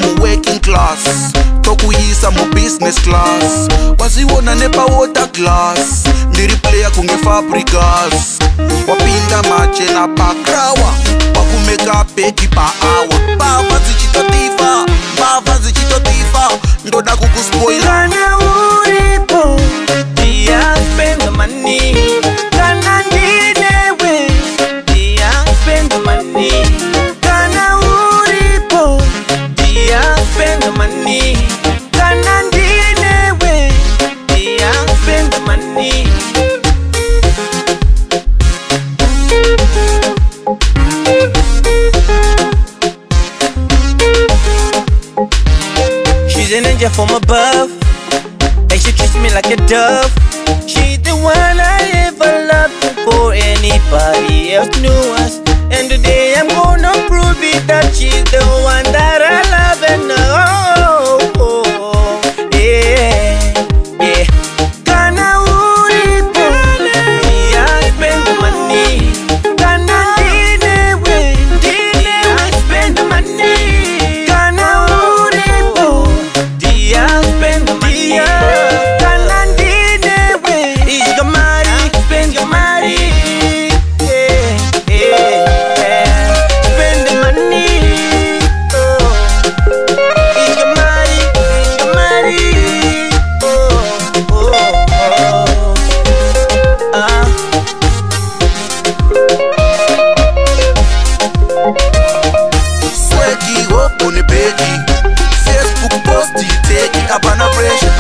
mu working class, tokuyisa mu business class. Waziwona nepa water glass, ndiri player kunge Fabricas. Wapinda mache na pakrawa, wakumeka peki pa awa. Bava zichitotifa, bava zichitotifa, ndoda kukuspoila. Kana uripo, dia spend the money. Kana ndinewe, dia spend the money. Kana uripo, dia spend the money. Kana ndinewe, dia spend the money. She's an angel from above, and she treats me like a dove. She's the one I ever loved before anybody else knew us. And today I'm gonna prove it that she's the one that I love and know. Yeah, yeah. Kana uripo, dia spend the money. Kana ndinewe, dia spend the money. Kana uripo, dia spend the money. Kana ndinewe, is your money, spend your money. Yeah, yeah. Spend the money. Oh, is your money, is your money. Oh, oh, oh. Swaggy up on the page, Facebook post you take it up on a pressure.